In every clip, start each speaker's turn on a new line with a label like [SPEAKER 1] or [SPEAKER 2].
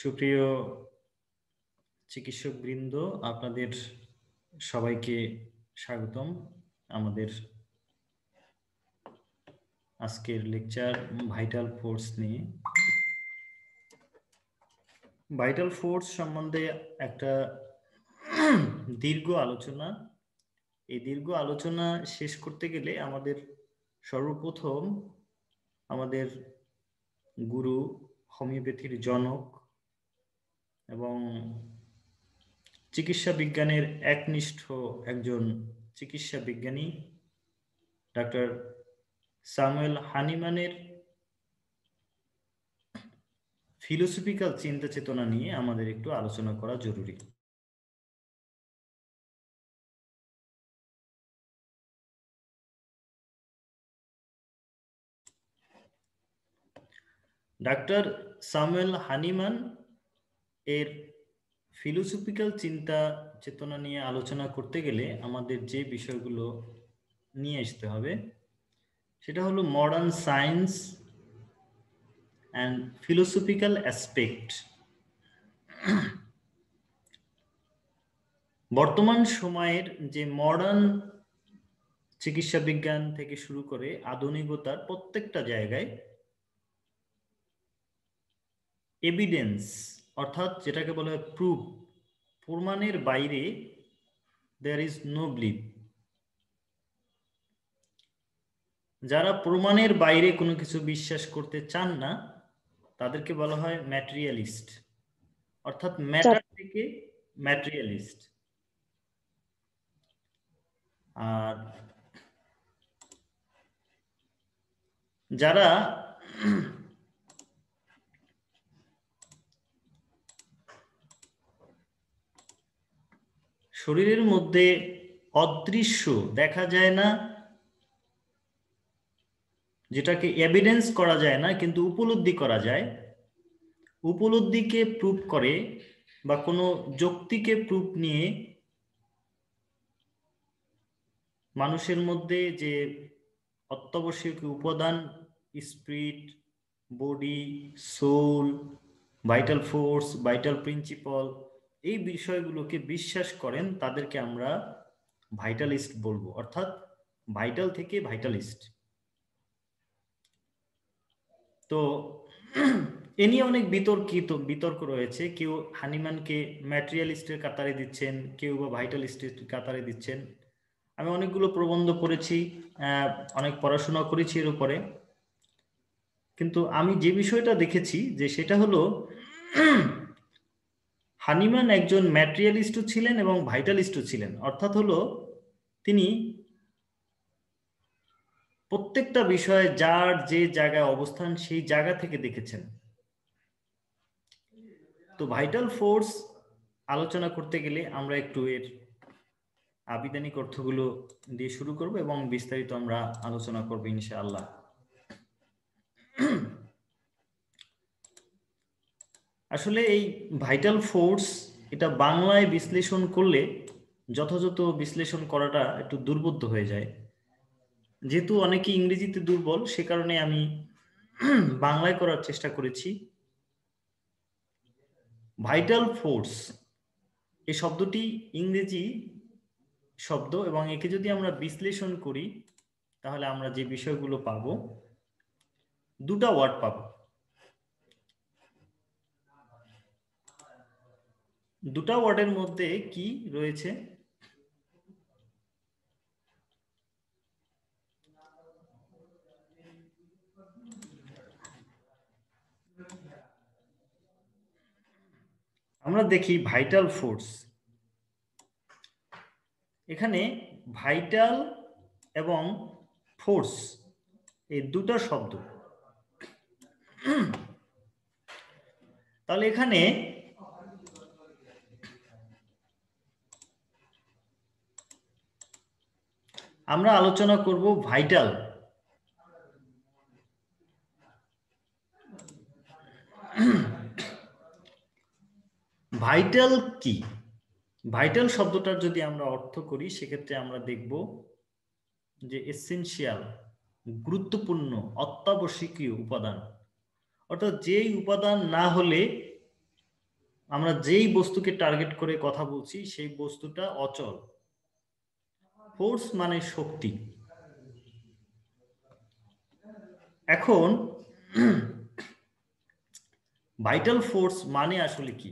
[SPEAKER 1] সুপ্রিয় চিকিৎসকবৃন্দ, আপনাদের সবাইকে স্বাগতম আমাদের আজকের লেকচার ভাইটাল ফোর্স নিয়ে। ভাইটাল ফোর্স সম্বন্ধে একটা দীর্ঘ আলোচনা। এই দীর্ঘ আলোচনা শেষ করতে গেলে আমাদের সর্বপ্রথম আমাদের গুরু, হোমিওপ্যাথির জনক এবং চিকিৎসা বিজ্ঞানের একনিষ্ঠ একজন চিকিৎসা বিজ্ঞানী ডক্টর স্যামুয়েল হানিম্যানের ফিলোসফিক্যাল চিন্তা চেতনা নিয়ে আমাদের একটু আলোচনা করা জরুরি। ডক্টর স্যামুয়েল হানিম্যান এর ফিলোসফিক্যাল চিন্তা চেতনা নিয়ে আলোচনা করতে গেলে আমাদের যে বিষয়গুলো নিয়ে আসতে হবে সেটা হলো modern science and philosophical aspect. বর্তমান সময়ের যে মডার্ন চিকিৎসা বিজ্ঞান থেকে শুরু করে আধুনিকতার প্রত্যেকটা জায়গায় এভিডেন্স, অর্থাৎ যেটাকে বলা হয় প্রুফ, প্রমাণের বাইরে দেয়ার ইজ নো বিলিভ। যারা প্রমাণের বাইরে কোনো কিছু বিশ্বাস করতে চান না তাদেরকে বলা হয় ম্যাটেরিয়ালিস্ট, অর্থাৎ ম্যাটার থেকে ম্যাটেরিয়ালিস্ট। আর যারা শরীরের মধ্যে অদৃশ্য, দেখা যায় না, যেটাকে এভিডেন্স করা যায় না কিন্তু উপলব্ধি করা যায়, উপলব্ধিকে প্রুফ করে বা কোনো যৌক্তিকে প্রুফ নিয়ে মানুষের মধ্যে যে অত্যাবশ্যক উপাদান spirit, body, soul, vital force, vital principal, এই বিষয়গুলোকে বিশ্বাস করেন তাদেরকে আমরা ভাইটালিস্ট বলবো, অর্থাৎ ভাইটাল থেকে ভাইটালিস্ট। তো এ নিয়ে অনেক বিতর্ক রয়েছে। কেউ হানিম্যানকে ম্যাটেরিয়ালিস্টের কাতারে দিচ্ছেন, কেউ বা ভাইটালিস্টের কাতারে দিচ্ছেন। আমি অনেকগুলো প্রবন্ধ পড়েছি, অনেক পড়াশোনা করেছি এর উপরে, কিন্তু আমি যে বিষয়টা দেখেছি যে সেটা হলো হানিম্যান একজন ম্যাটেরিয়ালিস্টও ছিলেন এবং ভাইটালিস্টও ছিলেন। অর্থাৎ হলো তিনি প্রত্যেকটা বিষয়ে যার যে জায়গায় অবস্থান সেই জায়গা থেকে দেখেছেন। তো ভাইটাল ফোর্স আলোচনা করতে গেলে আমরা একটু এর আবিধানিক অর্থগুলো দিয়ে শুরু করব এবং বিস্তারিত আমরা আলোচনা করব ইনশাআল্লাহ। আসলে এই ভাইটাল ফোর্স এটা বাংলায় বিশ্লেষণ করলে যথাযথ বিশ্লেষণ করাটা একটু দুর্বোধ্য হয়ে যায়। যেহেতু অনেকে ইংরেজিতে দুর্বল, সে কারণে আমি বাংলায় করার চেষ্টা করেছি। ভাইটাল ফোর্স এই শব্দটি ইংরেজি শব্দ এবং একে যদি আমরা বিশ্লেষণ করি তাহলে আমরা যে বিষয়গুলো পাব, দুটা ওয়ার্ড পাব। দুটা ওয়ার্ডের মধ্যে কি রয়েছে? আমরা দেখি ভাইটাল ফোর্স। এখানে ভাইটাল এবং ফোর্স এই দুটো শব্দ। তাহলে এখানে আমরা আলোচনা করব ভাইটাল। ভাইটাল কি? ভাইটাল শব্দটার যদি আমরা অর্থ করি সেক্ষেত্রে আমরা দেখব যে এসেনশিয়াল, গুরুত্বপূর্ণ, অত্যাবশ্যকীয় উপাদান। অর্থাৎ যেই উপাদান না হলে আমরা যেই বস্তুকে টার্গেট করে কথা বলছি সেই বস্তুটা অচল। ফোর্স মানে শক্তি। এখন ভাইটাল ফোর্স মানে আসলে কি?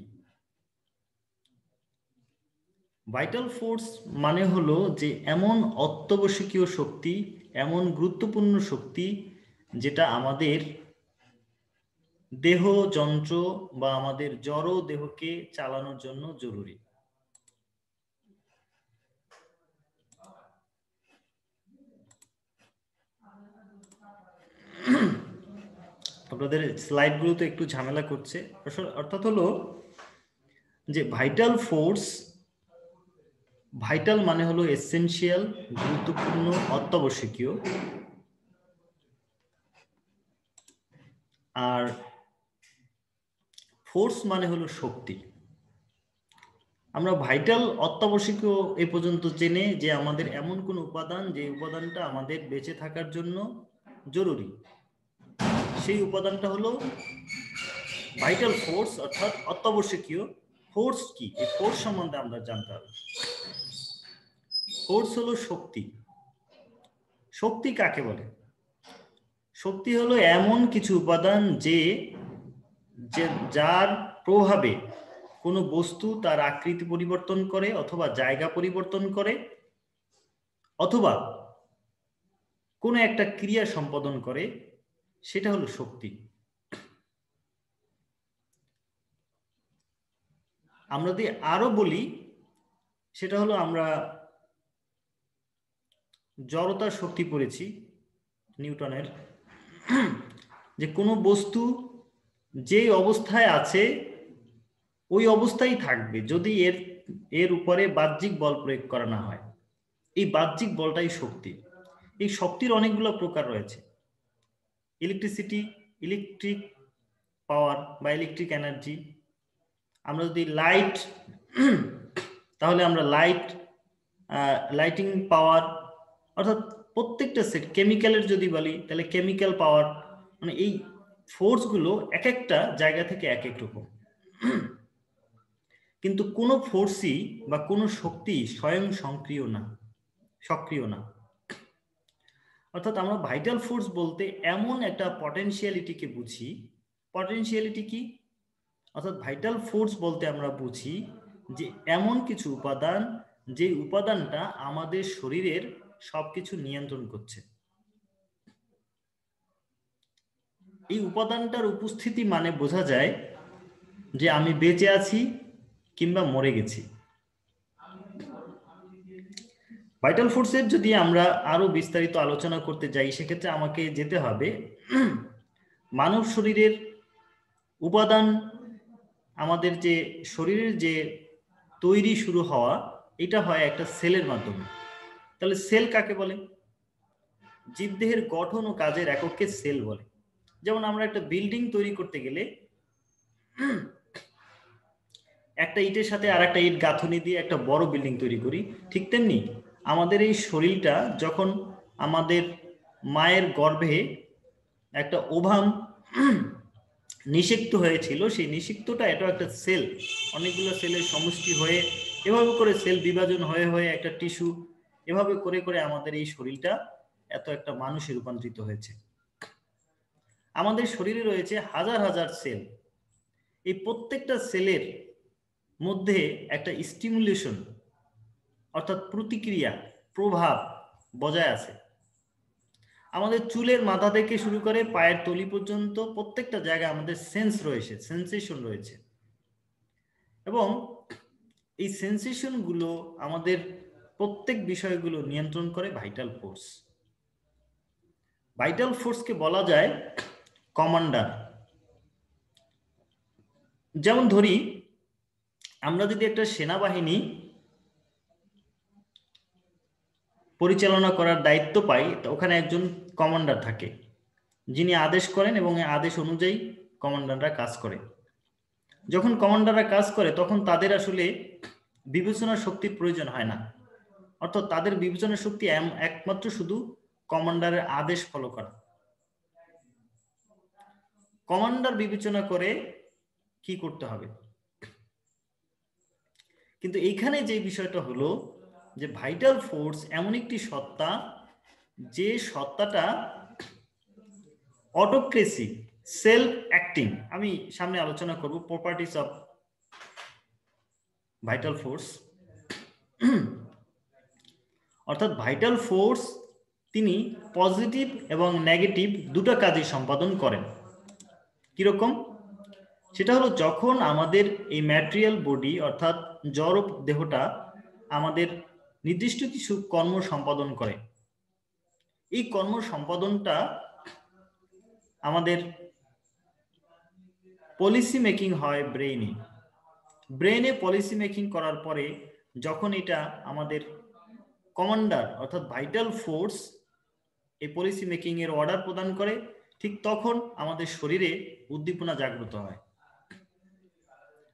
[SPEAKER 1] ভাইটাল ফোর্স মানে হলো যে এমন অত্যাবশ্যকীয় শক্তি, এমন গুরুত্বপূর্ণ শক্তি যেটা আমাদের দেহ, যন্ত্র বা আমাদের জড় দেহকে চালানোর জন্য জরুরি। আপনাদের স্লাইডগুলোতে একটু ঝামেলা করছে। অর্থাৎ হলো যে ভাইটাল ফোর্স, ভাইটাল মানে হলো এসেনশিয়াল, গুরুত্বপূর্ণ, অত্যাবশ্যকীয়। আর ফোর্স মানে হলো শক্তি। আমরা ভাইটাল, অত্যাবশ্যকীয় এ পর্যন্ত জেনে যে আমাদের এমন কোন উপাদান যে উপাদানটা আমাদের বেঁচে থাকার জন্য জরুরি, সেই উপাদানটা হলো ভাইটাল ফোর্স অর্থাৎ অত্যাবশ্যকীয়। ফোর্স কি? এই ফোর্স সম্বন্ধে আমরা জানতে হবে। ফোর্স হলো শক্তি। শক্তি কাকে বলে? শক্তি হলো এমন কিছু উপাদান যে যার প্রভাবে কোনো বস্তু তার আকৃতি পরিবর্তন করে অথবা জায়গা পরিবর্তন করে অথবা কোনো একটা ক্রিয়া সম্পাদন করে, সেটা হলো শক্তি। আমরা যদি আরো বলি সেটা হলো, আমরা জড়তার শক্তি পড়েছি নিউটনের, যে কোনো বস্তু যে অবস্থায় আছে ওই অবস্থায় থাকবে যদি এর উপরে বাহ্যিক বল প্রয়োগ করা না হয়। এই বাহ্যিক বলটাই শক্তি। এই শক্তির অনেকগুলো প্রকার রয়েছে। ইলেকট্রিসিটি, ইলেকট্রিক পাওয়ার বা ইলেকট্রিক এনার্জি। আমরা যদি লাইট, তাহলে আমরা লাইটিং পাওয়ার, অর্থাৎ প্রত্যেকটা সেট। কেমিক্যালের যদি বলি তাহলে কেমিক্যাল পাওয়ার। মানে এই ফোর্সগুলো এক একটা জায়গা থেকে এক এক রকম। কিন্তু কোনো ফোর্সই বা কোনো শক্তি স্বয়ং সক্রিয় না। অর্থাৎ আমরা ভাইটাল ফোর্স বলতে এমন একটা পটেনশিয়ালিটিকে বুঝি। পটেনশিয়ালিটি কি? অর্থাৎ ভাইটাল ফোর্স বলতে আমরা বুঝি যে এমন কিছু উপাদান, যে উপাদানটা আমাদের শরীরের সবকিছু নিয়ন্ত্রণ করছে। এই উপাদানটার উপস্থিতি মানে বোঝা যায় যে আমি বেঁচে আছি কিংবা মরে গেছি। ভাইটাল ফোর্সের যদি আমরা আরো বিস্তারিত আলোচনা করতে যাই, সেক্ষেত্রে আমাকে যেতে হবে মানব শরীরের উপাদান। আমাদের যে শরীরের যে তৈরি শুরু হওয়া, এটা হয় একটা সেলের মাধ্যমে। তাহলে সেল কাকে বলে? জীবদেহের গঠন ও কাজের এককে সেল বলে। যেমন আমরা একটা বিল্ডিং তৈরি করতে গেলে একটা ইটের সাথে আর একটা ইট গাঁথনি দিয়ে একটা বড় বিল্ডিং তৈরি করি, ঠিক তেমনি আমাদের এই শরীরটা যখন আমাদের মায়ের গর্ভে একটা ওভাম নিষিক্ত হয়েছিল, সেই নিষিক্তটা এটা একটা সেল, অনেকগুলো সেলের সমষ্টি হয়ে এভাবে করে সেল বিভাজন হয়ে হয়ে একটা টিস্যু, এভাবে করে করে আমাদের এই শরীরটা এত একটা মানুষে রূপান্তরিত হয়েছে। আমাদের শরীরে রয়েছে হাজার হাজার সেল। এই প্রত্যেকটা সেলের মধ্যে একটা স্টিমুলেশন অর্থাৎ প্রতিক্রিয়া, প্রভাব বজায় আছে। আমাদের চুলের মাথা থেকে শুরু করে পায়ের তলি পর্যন্ত প্রত্যেকটা জায়গায় আমাদের সেন্স রয়েছে, সেন্সেশন রয়েছে। এবং এই সেন্সেশনগুলো আমাদের প্রত্যেক বিষয়গুলো নিয়ন্ত্রণ করে ভাইটাল ফোর্স। ভাইটাল ফোর্সকে বলা যায় কমান্ডার। যেমন ধরি, আমরা যদি একটা সেনাবাহিনী পরিচালনা করার দায়িত্ব পাই, তো ওখানে একজন কমান্ডার থাকে যিনি আদেশ করেন এবং এই আদেশ অনুযায়ী কমান্ডাররা কাজ করে। যখন কমান্ডাররা কাজ করে তখন তাদের আসলে বিবেচনা শক্তির প্রয়োজন হয় না। অর্থাৎ তাদের বিবেচনা শক্তি একমাত্র শুধু কমান্ডারের আদেশ ফলো করা। কমান্ডার বিবেচনা করে কি করতে হবে। কিন্তু এইখানে যে বিষয়টা হলো যে ভাইটাল ফোর্স এমন একটি সত্তা, যে সত্তাটা অটোক্রেসি, সেলফ অ্যাক্টিং। আমি সামনে আলোচনা করব প্রপার্টিজ অফ ভাইটাল ফোর্স। অর্থাৎ ভাইটাল ফোর্স তিনি পজিটিভ এবং নেগেটিভ দুটো কাজই সম্পাদন করেন। কিরকম? সেটা হলো যখন আমাদের এই ম্যাটেরিয়াল বডি অর্থাৎ জড় দেহটা আমাদের নির্দিষ্ট কিছু কর্ম সম্পাদন করে, এই কর্ম সম্পাদনটা আমাদের পলিসি মেকিং হয় ব্রেনে পলিসি মেকিং করার পরে যখন এটা আমাদের কমান্ডার অর্থাৎ ভাইটাল ফোর্স এই পলিসি মেকিং এর অর্ডার প্রদান করে, ঠিক তখন আমাদের শরীরে উদ্দীপনা জাগ্রত হয়।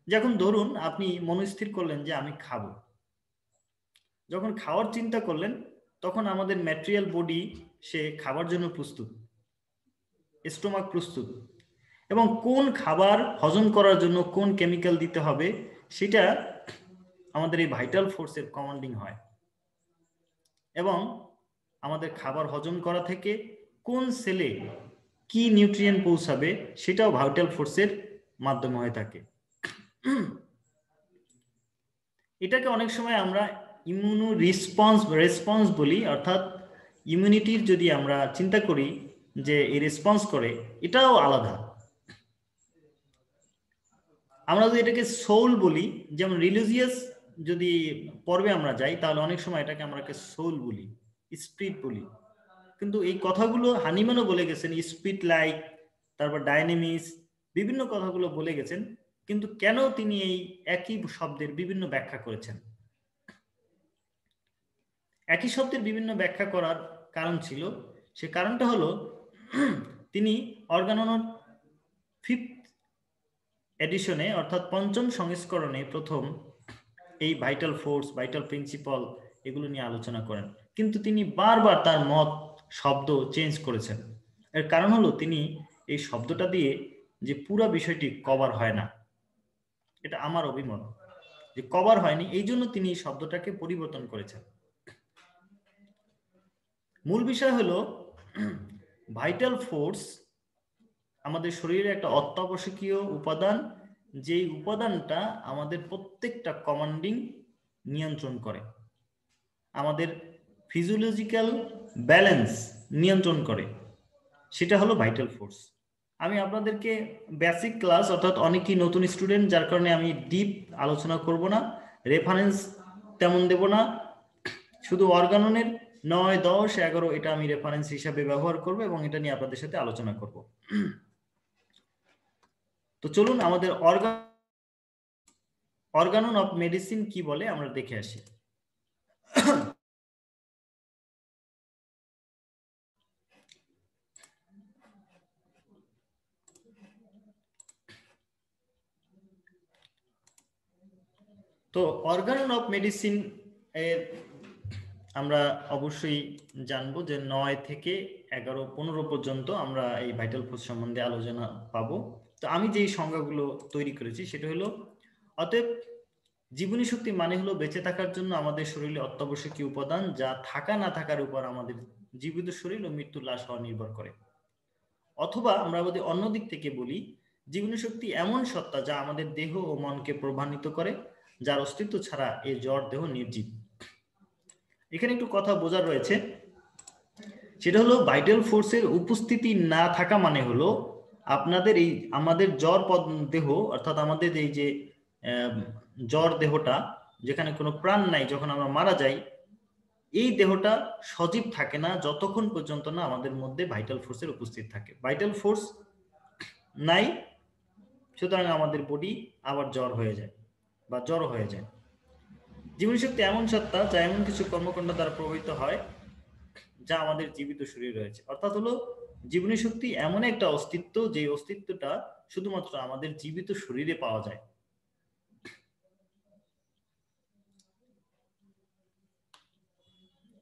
[SPEAKER 1] যখন ধরুন আপনি মনস্থির করলেন যে আমি খাবো, যখন খাওয়ার চিন্তা করলেন তখন আমাদের ম্যাটেরিয়াল বডি সে খাবার জন্য প্রস্তুত, স্টোমাক প্রস্তুত, এবং কোন খাবার হজম করার জন্য কোন কেমিক্যাল দিতে হবে সেটা আমাদের এই ভাইটাল ফোর্সের কমান্ডিং হয়। এবং আমাদের খাবার হজম করা থেকে কোন সেলে কি নিউট্রিয়েন্ট পৌঁছাবে সেটাও ভাইটাল ফোর্সের মাধ্যমে হয়ে থাকে। এটাকে অনেক সময় আমরা ইমিউনো রেসপন্স বলি, অর্থাৎ ইমিউনিটির যদি আমরা চিন্তা করি যে এই রেসপন্স করে, এটাও আলাদা। আমরা যদি এটাকে সোল বলি, যেমন রিলিজিয়াস যদি পর্বে আমরা যাই তাহলে অনেক সময় এটাকে আমরা সোল বলি, স্পিরিট বলি, কিন্তু এই কথাগুলো হানিম্যানও বলে গেছেন, স্পিরিট লাইক, তারপর ডাইনামিক্স, বিভিন্ন কথাগুলো বলে গেছেন। কিন্তু কেন তিনি এই একই শব্দের বিভিন্ন ব্যাখ্যা করেছেন? একই শব্দের বিভিন্ন ব্যাখ্যা করার কারণ ছিল, সে কারণটা হলো তিনি অর্গাননের 5th এডিশনে অর্থাৎ 5ম সংস্করণে প্রথম এই ভাইটাল ফোর্স, ভাইটাল প্রিন্সিপাল এগুলো নিয়ে আলোচনা করেন, কিন্তু তিনি বারবার তার মত শব্দ চেঞ্জ করেছেন। এর কারণ হলো তিনি এই শব্দটা দিয়ে যে পুরো বিষয়টি কভার হয় না, এটা আমার অভিমত যে কভার হয়নি, এই জন্য তিনি এই শব্দটাকে পরিবর্তন করেছেন। মূল বিষয় হলো ভাইটাল ফোর্স আমাদের শরীরে একটা অত্যাবশ্যকীয় উপাদান, যেই উপাদানটা আমাদের প্রত্যেকটা কমান্ডিং নিয়ন্ত্রণ করে, আমাদের ফিজিওলজিক্যাল ব্যালেন্স নিয়ন্ত্রণ করে, সেটা হলো ভাইটাল ফোর্স। আমি আপনাদেরকে বেসিক ক্লাস, অর্থাৎ অনেকেই নতুন স্টুডেন্ট যার কারণে আমি ডিপ আলোচনা করব না, রেফারেন্স তেমন দেব না, শুধু অর্গাননের 9, 10, 11 এটা আমি রেফারেন্স হিসাবে ব্যবহার করব এবং এটা নিয়ে আপনাদের সাথে আলোচনা করব। তো চলুন আমাদের অর্গানন অফ মেডিসিন কি বলে আমরা দেখে আসি। তো অর্গানন অফ মেডিসিন এর আমরা অবশ্যই জানবো যে 9 থেকে 11, 15 পর্যন্ত আমরা এই ভাইটাল ফোর্স সম্বন্ধে আলোচনা পাবো। তো আমি যে সংজ্ঞাগুলো তৈরি করেছি সেটা হলো, অতএব জীবনী শক্তি মানে হলো বেঁচে থাকার জন্য আমাদের শরীরে অত্যাবশ্যকীয় উপাদান, যা থাকা না থাকার উপর আমাদের জীবিত শরীর ও মৃত্যুর লাশ হওয়া নির্ভর করে। অথবা আমরা যদি অন্য দিক থেকে বলি, জীবনী শক্তি এমন সত্তা যা আমাদের দেহ ও মনকে প্রভাবিত করে, যার অস্তিত্ব ছাড়া এই জড় দেহ নির্জীব। এখানে একটু কথা বোঝার রয়েছে, সেটা হলো ভাইটাল ফোর্সের উপস্থিতি না থাকা মানে হলো আপনাদের এই আমাদের জড় দেহ, অর্থাৎ আমাদের এই যে জড় দেহটা যেখানে কোনো প্রাণ নাই, যখন আমরা মারা যাই এই দেহটা সজীব থাকে না যতক্ষণ পর্যন্ত না আমাদের মধ্যে ভাইটাল ফোর্সের উপস্থিত থাকে। ভাইটাল ফোর্স নাই, সুতরাং আমাদের বডি আবার জ্বর হয়ে যায় বা জড় হয়ে যায়। জীবনী শক্তি এমন সত্তা যা এমন কিছু কর্মকাণ্ড দ্বারা প্রভাবিত হয় যা আমাদের জীবিত শরীর রয়েছে। অর্থাৎ হলো জীবনী শক্তি এমন একটা অস্তিত্ব, যে অস্তিত্বটা শুধুমাত্র আমাদের জীবিত শরীরে পাওয়া যায়।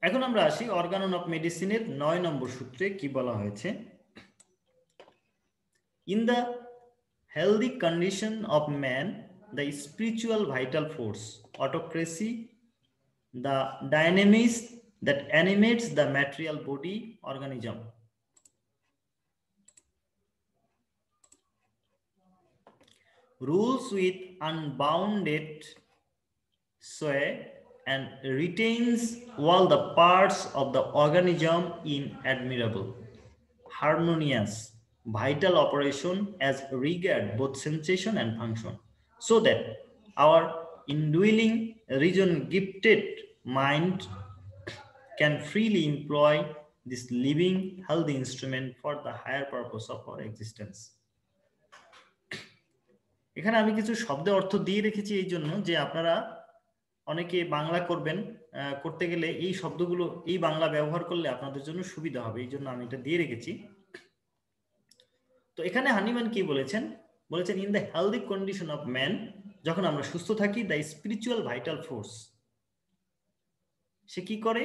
[SPEAKER 1] এখন আমরা আসি অর্গানন অফ মেডিসিনের 9 নম্বর সূত্রে কি বলা হয়েছে। In the healthy condition of man, the spiritual vital force autocracy, the dynamics that animates the material body organism. Rules with unbounded sway and retains all the parts of the organism in admirable, harmonious, vital operation as regard both sensation and function, so that our indwelling region gifted mind can freely employ this living healthy instrument for the higher purpose of our existence. এখানে আমি কিছু শব্দের অর্থ দিয়ে রেখেছি এই জন্য যে আপনারা অনেকে বাংলা করবেন, করতে গেলে এই শব্দগুলো এই বাংলা ব্যবহার করলে আপনাদের জন্য সুবিধা হবে, এই জন্য আমি এটা দিয়ে রেখেছি। তো এখানে হানিম্যান কি বলেছেন, বলেছেন in the healthy condition of man, যখন আমরা সুস্থ থাকি, দ্য স্পিরিচুয়াল ভাইটাল ফোর্স, সে কি করে,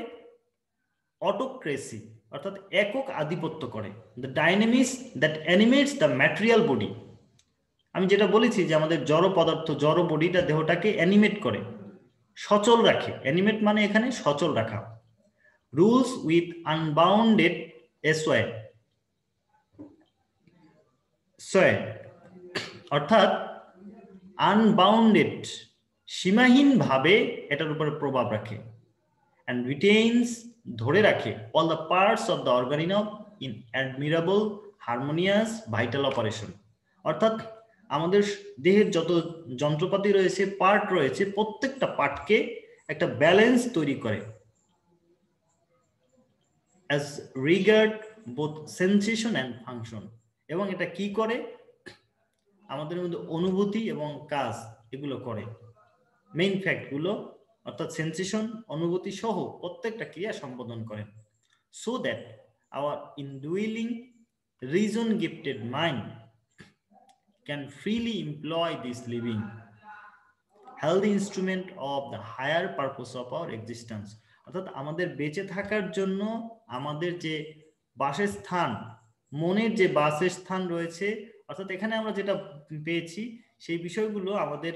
[SPEAKER 1] অটোক্রেসি অর্থাৎ একক আধিপত্য করে, the dynamics that animates the material body, আমি যেটা বলেছি যে আমাদের জড় পদার্থ জড় বডিটা দেহটাকে অ্যানিমেট করে, সচল রাখে, অ্যানিমেট মানে এখানে সচল রাখা। রুলস উইথ আনবাউন্ডেড এসওয়ে, অর্থাৎ আনবাউন্ডেড সীমাহীন ভাবে এটার উপরে প্রভাব রাখে, and retains ধরে রাখে all the parts of the organism in admirable harmonious vital operation, অর্থাৎ আমাদের দেহের যত যন্ত্রপাতি রয়েছে, পার্ট রয়েছে, প্রত্যেকটা পার্টকে একটা ব্যালেন্স তৈরি করে as regard both sensation and function, এবং এটা কি করে, আমাদের মধ্যে অনুভূতি এবং কাজ এগুলো করে, মেইন ফ্যাক্টগুলো অর্থাৎ সেন্সেশন অনুভূতি সহ প্রত্যেকটা ক্রিয়া সম্পাদন করেন, so that our indwelling reason gifted mind can freely employ this living healthy instrument of the higher purpose of our existence, অর্থাৎ আমাদের বেঁচে থাকার জন্য আমাদের যে বাসস্থান, মনের যে বাসস্থান রয়েছে, অর্থাৎ এখানে আমরা যেটা পেয়েছি সেই বিষয়গুলো আমাদের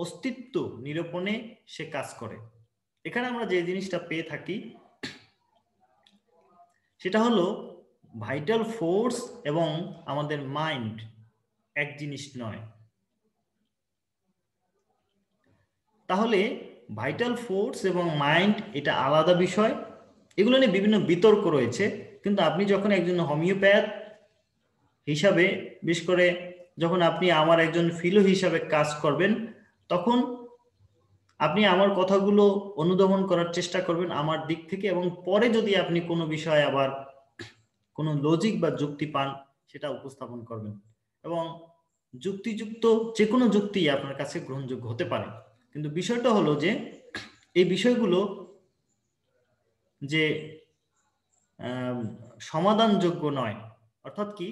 [SPEAKER 1] অস্তিত্ব নিরূপণে সে কাজ করে। এখানে আমরা যে জিনিসটা পেয়ে থাকি সেটা হলো ভাইটাল ফোর্স এবং আমাদের মাইন্ড এক জিনিস নয়। তাহলে ভাইটাল ফোর্স এবং মাইন্ড এটা আলাদা বিষয়, এগুলো নিয়ে বিভিন্ন বিতর্ক রয়েছে, কিন্তু আপনি যখন একজন হোমিওপ্যাথ হিসাবে, বিশেষ করে যখন আপনি আমার একজন ফিলো হিসাবে কাজ করবেন, তখন আপনি আমার কথাগুলো অনুধাবন করার চেষ্টা করবেন আমার দিক থেকে, এবং পরে যদি আপনি কোনো বিষয়ে আবার কোনো লজিক বা যুক্তি পান সেটা উপস্থাপন করবেন, এবং যুক্তিযুক্ত যে কোনো যুক্তি আপনার কাছে গ্রহণযোগ্য হতে পারে, কিন্তু বিষয়টা হলো যে এই বিষয়গুলো যে সমাধানযোগ্য নয়, অর্থাৎ কি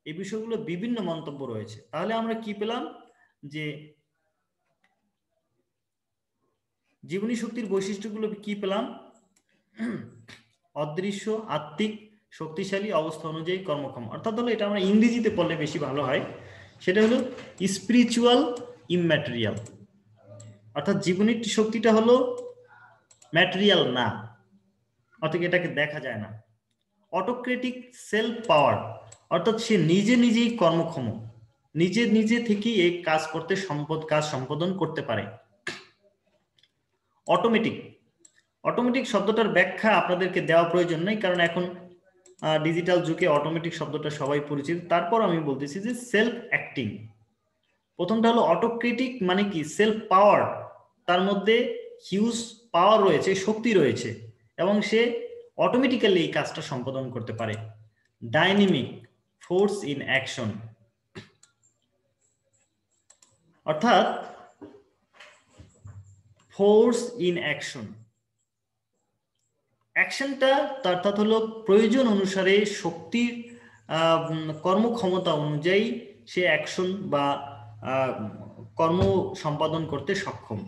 [SPEAKER 1] এই বিষয়গুলো বিভিন্ন মন্তব্য রয়েছে। তাহলে আমরা কি পেলাম, যে জীবনী শক্তির বৈশিষ্ট্যগুলো কি পেলাম, অদৃশ্য, আত্মিক, শক্তিশালী, অবস্থা অনুযায়ী কর্মক্ষম, অর্থাৎ হলো এটা আমরা ইংরেজিতে পড়লে বেশি ভালো হয়, সেটা হলো স্পিরিচুয়াল ইমম্যাটেরিয়াল, অর্থাৎ জীবনীর শক্তিটা হলো ম্যাটেরিয়াল না, অর্থাৎ এটাকে দেখা যায় না। অটোক্রেটিক সেলফ পাওয়ার, অর্থাৎ সে নিজে নিজেই কর্মক্ষম, নিজে নিজে থেকেই এই কাজ করতে কাজ সম্পাদন করতে পারে। অটোমেটিক, অটোমেটিক শব্দটার ব্যাখ্যা আপনাদেরকে দেওয়া প্রয়োজন নেই, কারণ এখন ডিজিটাল যুগে অটোমেটিক শব্দটা সবাই পরিচিত। তারপর আমি বলতেছি যে সেলফ অ্যাক্টিং, প্রথমটা হলো অটোক্রেটিক মানে কি, সেলফ পাওয়ার, তার মধ্যে হিউজ পাওয়ার রয়েছে, শক্তি রয়েছে, এবং সে অটোমেটিক্যালি এই কাজটা সম্পাদন করতে পারে। ডাইনামিক, ফোর্স ইন অ্যাকশন, অর্থাৎ ফোর্স ইন অ্যাকশন, অ্যাকশনটা অর্থাৎ হলো প্রয়োজন অনুসারে শক্তির কর্মক্ষমতা অনুযায়ী সে অ্যাকশন বা কর্ম সম্পাদন করতে সক্ষম।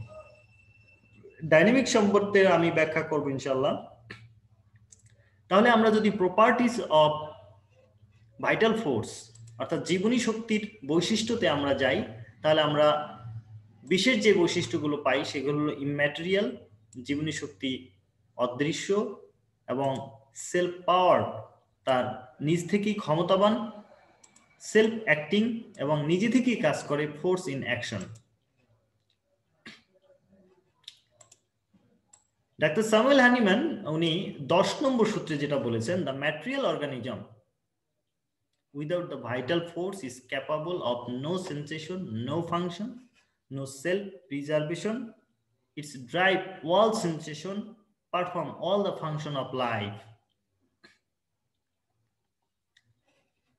[SPEAKER 1] ডাইনামিক সম্পর্কে আমি ব্যাখ্যা করব ইনশাআল্লাহ। তাহলে আমরা যদি প্রপার্টিজ অফ ভাইটাল ফোর্স অর্থাৎ জীবনী শক্তির বৈশিষ্ট্যতে আমরা যাই, তাহলে আমরা বিশেষ যে বৈশিষ্ট্যগুলো পাই সেগুলো হলো ইম্যাটেরিয়াল, জীবনী শক্তি অদৃশ্য, এবং সেলফ পাওয়ার, তার নিজ থেকেই ক্ষমতাবান, সেলফ অ্যাক্টিং এবং নিজে থেকেই কাজ করে, force in action. Doctor Samuel Hahnemann উনি 10 নম্বর সূত্রে যেটা বলেছেন, the material organism without the vital force is capable of no sensation, no function, no self-preservation. Its drive all sensation, perform all the function of life.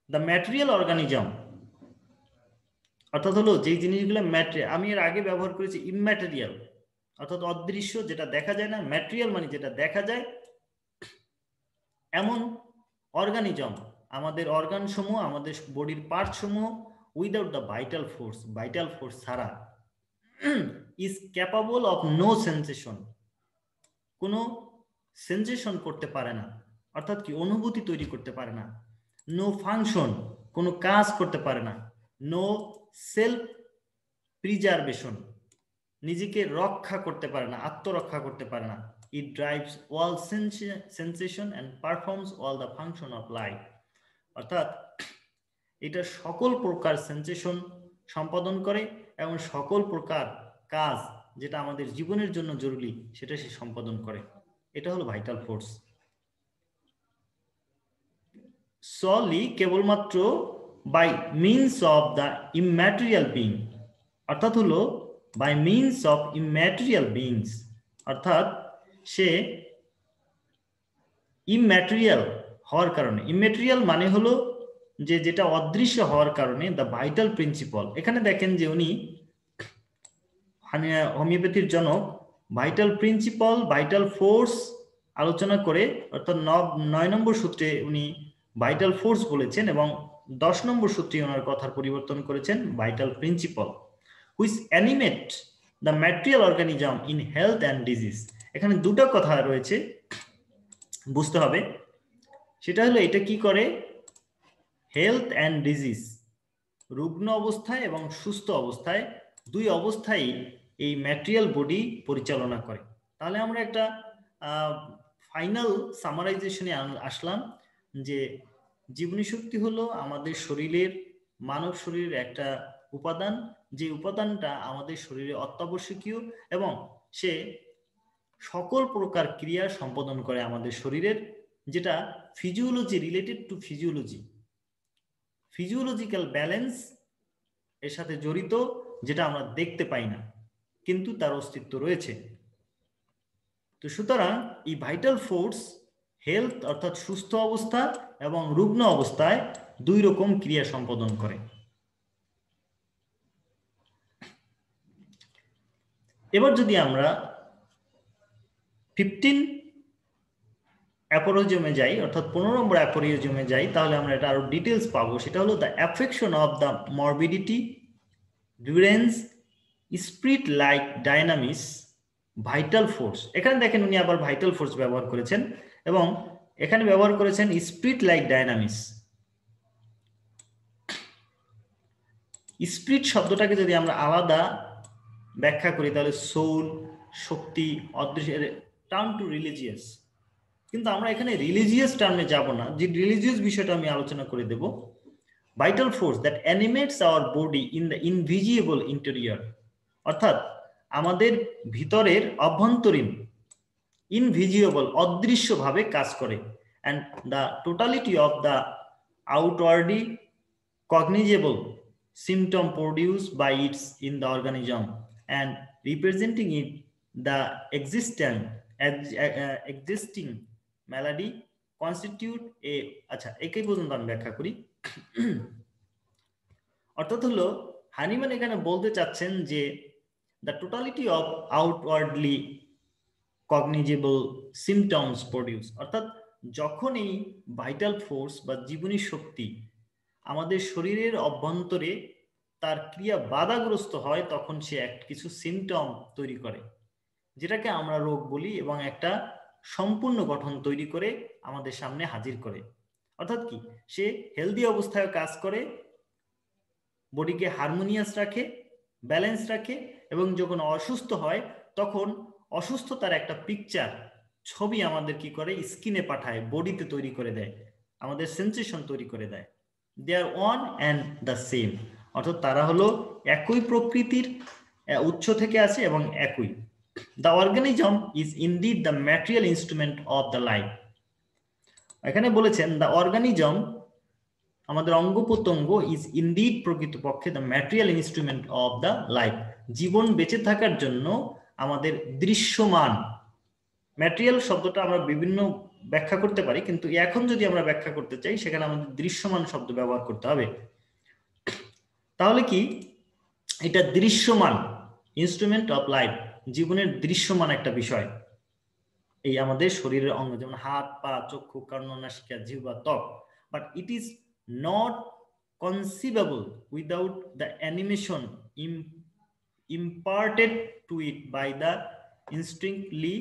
[SPEAKER 1] The material organism অর্থাৎ হলো যে জিনিসগুলো material, আমি এর আগে ব্যবহার করেছি ইমম্যাটেরিয়াল অর্থাৎ অদৃশ্য, যেটা দেখা যায় না। ম্যাটেরিয়াল মানে যেটা দেখা যায়, এমন অর্গানিজম, আমাদের অর্গান সমূহ, আমাদের বডির পার্ট সমূহ without the vital force, vital force ছাড়া, is capable of no sensation, কোনো সেন্সেশন করতে পারে না, অর্থাৎ কি অনুভূতি তৈরি করতে পারে না। নো ফাংশন, কোনো কাজ করতে পারে না। নো সেলফ প্রিজার্ভেশন, নিজেকে রক্ষা করতে পারে না, আত্মরক্ষা করতে পারে না। It drives all sensation and performs all the function of life, অর্থাৎ এটা সকল প্রকার সেন্সেশন সম্পাদন করে এবং সকল প্রকার কাজ যেটা আমাদের জীবনের জন্য জরুরি সেটা সে সম্পাদন করে। এটা হলো ভাইটাল ফোর্স। সলি কেবলমাত্র by means of the immaterial being, অর্থাৎ হলো by means of immaterial beings, অর্থাৎ সে ইম্যাটেরিয়াল হওয়ার কারণে, ইম্যাটেরিয়াল মানে হলো যে যেটা অদৃশ্য হওয়ার কারণে, দ্য ভাইটাল প্রিন্সিপাল। এখানে দেখেন যে উনি হোমিওপ্যাথির জনক ভাইটাল প্রিন্সিপাল, ভাইটাল ফোর্স আলোচনা করে, অর্থাৎ 9 নম্বর সূত্রে উনি ভাইটাল ফোর্স বলেছেন এবং 10 নম্বর সূত্রে ওনার কথার পরিবর্তন করেছেন vital principal, which animate the material organism in health and disease. এখানে দুটো কথা রয়েছে, বুঝতে হবে। সেটা হলো এটা কি করে, হেলথ অ্যান্ড ডিজিজ, রুগ্ন অবস্থায় এবং সুস্থ অবস্থায়, দুই অবস্থায় এই ম্যাটেরিয়াল বডি পরিচালনা করে। তাহলে আমরা একটা ফাইনাল সামারাইজেশনে আসলাম যে জীবনী শক্তি হলো আমাদের শরীরের, মানব শরীরের একটা উপাদান, যে উপাদানটা আমাদের শরীরে অত্যাবশ্যকীয় এবং সে সকল প্রকার ক্রিয়া সম্পাদন করে আমাদের শরীরের, যেটা physiology related to physiology, physiological balance এর সাথে জড়িত, যেটা আমরা দেখতে পাই না কিন্তু তার অস্তিত্ব রয়েছে। তো সুতরাং এই ভাইটাল ফোর্স হেলথ অর্থাৎ সুস্থ অবস্থা এবং রুগ্ন অবস্থায় দুই রকম ক্রিয়া সম্পাদন করে। এবার যদি আমরা 15 অ্যাপোরিজমে যাই, অর্থাৎ 15 নম্বর অ্যাপোরিজমে যাই, তাহলে আমরা এটা আরো ডিটেলস পাবো। সেটা হলো the affection of the morbidity, durance, spirit like dynamics, vital force. এখানে দেখেন উনি আবার ভাইটাল ফোর্স ব্যবহার করেছেন এবং এখানে ব্যবহার করেছেন স্পিরিট লাইক ডাইনামিক্স। স্পিরিট শব্দটাকে যদি আমরা আলাদা ব্যাখ্যা করি তাহলে সোল, শক্তি, অদৃশ্য, টার্ম টু রিলিজিয়াস। কিন্তু আমরা এখানে রিলিজিয়াস টার্মে যাব না, যে রিলিজিয়াস বিষয়টা আমি আলোচনা করে দেব। Vital force that animates our body in the invisible interior, অর্থাৎ আমাদের ভিতরের অভ্যন্তরীণ, ইনভিজিবল অদৃশ্যভাবে কাজ করে, and the totality of the outwardly cognizable symptom produced by its in the organism and representing it the existing malady constitute a, আচ্ছা একই পর্যন্ত আমি ব্যাখ্যা করি। অর্থাৎ হলো হানিম্যান এখানে বলতে চাচ্ছেন যে the totality of outwardly cognizable symptoms produce, অর্থাৎ যখন এই ভাইটাল ফোর্স বা জীবনী শক্তি আমাদের শরীরের অভ্যন্তরে তার ক্রিয়া বাধাগ্রস্ত হয়, তখন সে কিছু সিমটম তৈরি করে, যেটাকে আমরা রোগ বলি, এবং একটা সম্পূর্ণ গঠন তৈরি করে আমাদের সামনে হাজির করে। অর্থাৎ কি, সে হেলদি অবস্থায় কাজ করে, বডিকে হারমোনিয়াস রাখে, ব্যালেন্স রাখে এবং যখন অসুস্থ হয় তখন অসুস্থতার একটা পিকচার ছবি আমাদের কি করে স্কিনে পাঠায়, বডিতে তৈরি করে দেয়, আমাদের সেন্সেশন তৈরি করে দেয়। দে আর ওয়ান অ্যান্ড দ্য সেম, অর্থাৎ তারা হলো একই প্রকৃতির উৎস থেকে আসে এবং একই। The organism is indeed the material instrument of the life. এখানে বলেছেন দ্য অর্গানিজম, আমাদের অঙ্গ প্রত্যঙ্গ, ইজ ইনডিড প্রকৃতপক্ষে the material instrument of the life, জীবন বেঁচে থাকার জন্য আমাদের দৃশ্যমান, ম্যাটেরিয়াল শব্দটা আমরা বিভিন্ন ব্যাখ্যা করতে পারি, কিন্তু এখন যদি আমরা ব্যাখ্যা করতে চাই সেখানে আমাদের দৃশ্যমান শব্দ ব্যবহার করতে হবে। তাহলে কি এটা দৃশ্যমান ইনস্ট্রুমেন্ট অফ লাইফ, জীবনের দৃশ্যমান একটা বিষয় এই আমাদের শরীরের অঙ্গ, যেমন হাত, পা, চক্ষু, কর্ণ, নাসিকা, জিহ্বা, ত্বক। But it is not কনসিভেবল without the animation imparted to it by the instinctively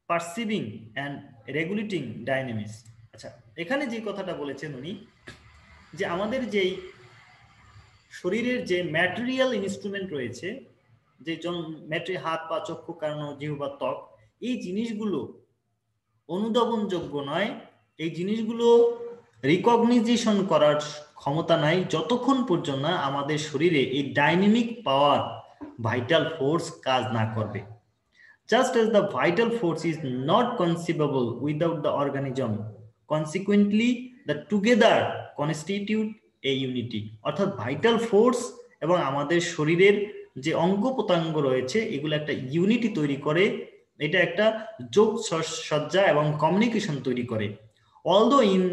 [SPEAKER 1] perceiving and regulating dynamics। আচ্ছা, এখানে যে কথাটা বলেছেন উনি, যে আমাদের যেই শরীরের যে ম্যাটেরিয়াল ইনস্ট্রুমেন্ট রয়েছে, যে হাত, পা, চক্ষু, কর্ণ, জিহ্বা, ত্বক, এই জিনিসগুলো অনুধাবনযোগ্য নয়, এই জিনিসগুলো রিকগনিশন করার ক্ষমতা নাই যতক্ষণ পর্যন্ত না আমাদের শরীরে এই ডাইনামিক পাওয়ার, ভাইটাল ফোর্স কাজ না করবে। Just as the vital force is not conceivable without the organism, consequently the together constitute a unity। অর্থাৎ ভাইটাল ফোর্স এবং আমাদের শরীরের যে অঙ্গ প্রত্যঙ্গ রয়েছে এগুলো একটা ইউনিটি তৈরি করে, এটা একটা যোগ সজ্জা এবং কমিউনিকেশন তৈরি করে। Although in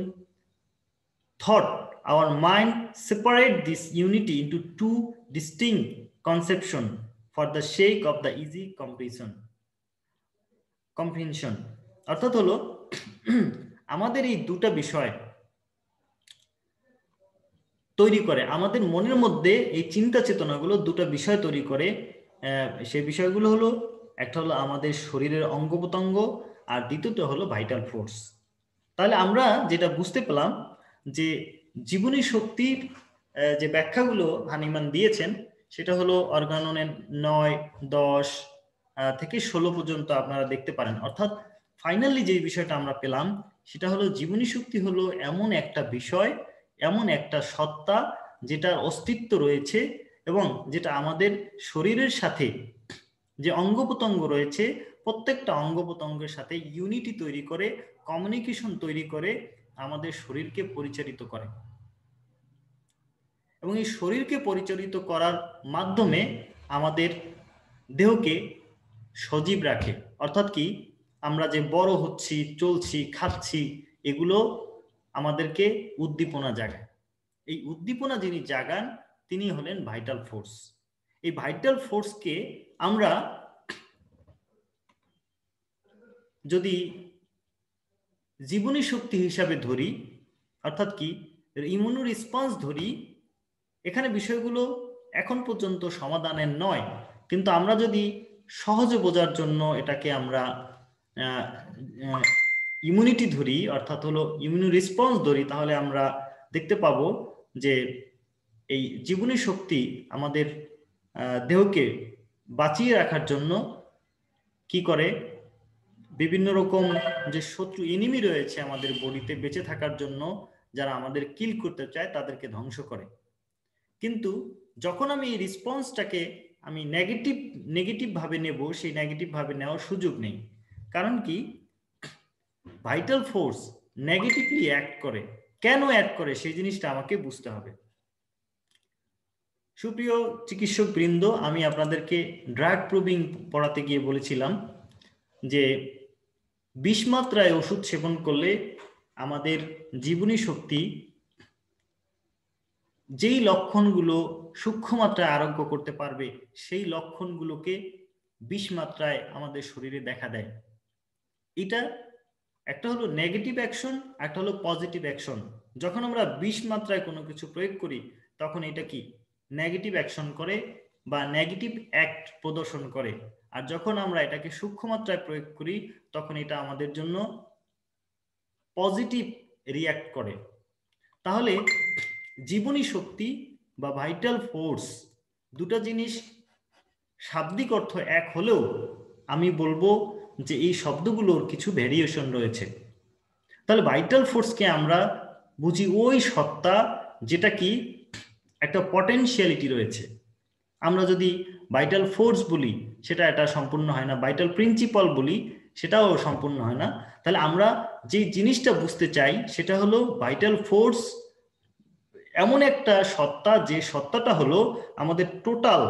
[SPEAKER 1] thought our mind separate this unity into two distinct conceptions for the sake of the easy comprehension। অর্থাৎ হলো আমাদের এই দুটা বিষয় তৈরি করে, আমাদের মনের মধ্যে এই চিন্তা চেতনাগুলো দুটা বিষয় তৈরি করে। সেই বিষয়গুলো হলো, একটা হলো আমাদের শরীরের অঙ্গ প্রত্যঙ্গ, আর দ্বিতীয়টা হলো ভাইটাল ফোর্স। তাহলে আমরা যেটা বুঝতে পেলাম যে জীবনী শক্তির যে ব্যাখ্যাগুলো হানিমান দিয়েছেন সেটা হলো অর্গাননের 9, 10 থেকে 16 পর্যন্ত আপনারা দেখতে পারেন। অর্থাৎ ফাইনালি যে বিষয়টা আমরা পেলাম সেটা হলো জীবনী শক্তি হলো এমন একটা বিষয়, এমন একটা সত্তা যেটার অস্তিত্ব রয়েছে এবং যেটা আমাদের শরীরের সাথে যে অঙ্গ প্রত্যঙ্গ রয়েছে প্রত্যেকটা অঙ্গ প্রত্যঙ্গের সাথে ইউনিটি তৈরি করে, কমিউনিকেশন তৈরি করে, আমাদের শরীরকে পরিচালিত করে। এবং এই শরীরকে পরিচালিত করার মাধ্যমে আমাদের দেহকে সজীব রাখে। অর্থাৎ কি, আমরা যে বড় হচ্ছি, চলছি, খাচ্ছি, এগুলো আমাদেরকে উদ্দীপনা জাগায়। এই উদ্দীপনা যিনি জাগান তিনি হলেন ভাইটাল ফোর্স। এই ভাইটাল ফোর্সকে আমরা যদি জীবনী শক্তি হিসাবে ধরি, অর্থাৎ কি ইমিউনো রেসপন্স ধরি, এখানে বিষয়গুলো এখন পর্যন্ত সমাধানের নয়, কিন্তু আমরা যদি সহজে বোঝার জন্য এটাকে আমরা ইমিউনিটি ধরি, অর্থাৎ হলো ইমিউনো রেসপন্স ধরি, তাহলে আমরা দেখতে পাবো যে এই জীবনী শক্তি আমাদের দেহকে বাঁচিয়ে রাখার জন্য কি করে, বিভিন্ন রকম যে শত্রু এনিমি রয়েছে আমাদের বডিতে বেঁচে থাকার জন্য, যারা আমাদের কিল করতে চায় তাদেরকে ধ্বংস করে। কিন্তু যখন আমি এই রেসপন্সটাকে আমি নেগেটিভ ভাবে নেব, সেই নেগেটিভ ভাবে নেওয়ার সুযোগ নেই। কারণ কি, ভাইটাল ফোর্স নেগেটিভলি অ্যাক্ট করে। কেন অ্যাক্ট করে সেই জিনিসটা আমাকে বুঝতে হবে। সুপ্রিয় চিকিৎসক বৃন্দ, আমি আপনাদেরকে ড্রাগ প্রুভিং পড়াতে গিয়ে বলেছিলাম যে 20 মাত্রায় ওষুধ সেবন করলে আমাদের জীবনী শক্তি যেই লক্ষণগুলো সূক্ষ্ম মাত্রায় আরোগ্য করতে পারবে সেই লক্ষণগুলোকে 20 মাত্রায় আমাদের শরীরে দেখা দেয়। এটা একটা হলো নেগেটিভ অ্যাকশন, একটা হলো পজিটিভ অ্যাকশন। যখন আমরা 20 মাত্রায় কোনো কিছু প্রয়োগ করি তখন এটা কি নেগেটিভ অ্যাকশন করে বা নেগেটিভ অ্যাক্ট প্রদর্শন করে, আর যখন আমরা এটাকে সূক্ষ্ম মাত্রায় প্রয়োগ করি তখন এটা আমাদের জন্য পজিটিভ রিঅ্যাক্ট করে। তাহলে জীবনী শক্তি বা ভাইটাল ফোর্স দুটো জিনিস শাব্দিক অর্থ এক হলেও আমি বলবো যে এই শব্দগুলোর কিছু ভেরিয়েশন রয়েছে। তাহলে ভাইটাল ফোর্সকে আমরা বুঝি ওই সত্তা যেটা কি একটা পটেনশিয়ালিটি রয়েছে। আমরা যদি ভাইটাল ফোর্স বলি সেটা এটা সম্পূর্ণ হয় না, ভাইটাল প্রিন্সিপাল বলি সেটাও সম্পূর্ণ হয় না। তাহলে আমরা যে জিনিসটা বুঝতে চাই সেটা হলো ভাইটাল ফোর্স এমন একটা সত্তা, যে সত্তাটা হলো আমাদের টোটাল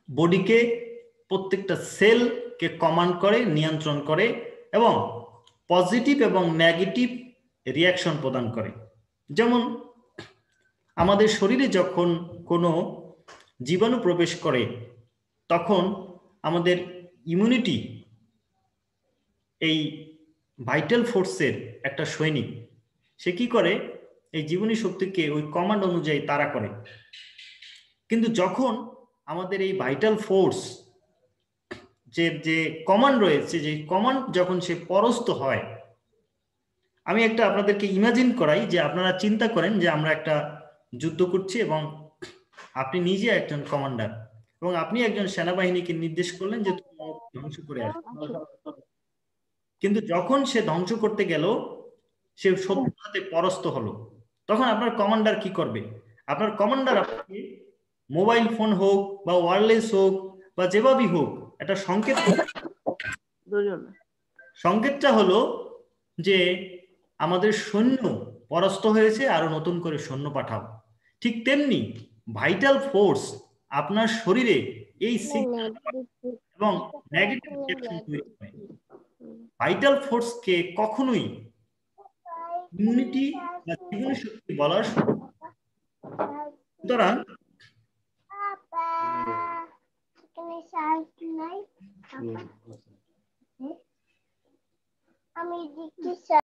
[SPEAKER 1] বডিকে, প্রত্যেকটা সেলকে কমান্ড করে, নিয়ন্ত্রণ করে এবং পজিটিভ এবং নেগেটিভ রিয়াকশন প্রদান করে। যেমন আমাদের শরীরে যখন কোনো জীবাণু প্রবেশ করে তখন আমাদের ইমিউনিটি এই ভাইটাল ফোর্সের একটা সৈনিক, সে কি করে এই জীবনী শক্তিকে ওই কমান্ড অনুযায়ী তাড়া করে। কিন্তু যখন আমাদের এই ভাইটাল ফোর্স যে যে কমান্ড রয়েছে, যে কমান্ড যখন সে পরাস্ত হয়, আমি একটা আপনাদেরকে ইমাজিন করাই যে আপনারা চিন্তা করেন যে আমরা একটা যুদ্ধ করছি এবং আপনি নিজে একজন কমান্ডার এবং আপনি একজন সেনাবাহিনীকে নির্দেশ করলেন যে তুমি ধ্বংস করে আসো। কিন্তু যখন সে ধ্বংস করতে গেল, সে শত্রুর হাতে পরাস্ত হলো, তখন আপনার কমান্ডার কি করবে? আপনার কমান্ডার আপনাকে মোবাইল ফোন হোক বা ওয়্যারলেস হোক বা যেভাবেই হোক একটা সংকেত, সংকেতটা হলো যে আমাদের সৈন্য পরাস্ত হয়েছে, আরো নতুন করে সৈন্য পাঠাও। ঠিক তেমনি ভাইটাল ফোর্স আপনার শরীরে এই সিগন্যাল এবং নেগেটিভ রিঅ্যাকশন তৈরি করে। ভাইটাল ফোর্সকে কখনোই ইমিউনিটি বা জীবনী শক্তি বলার, সুতরাং আমি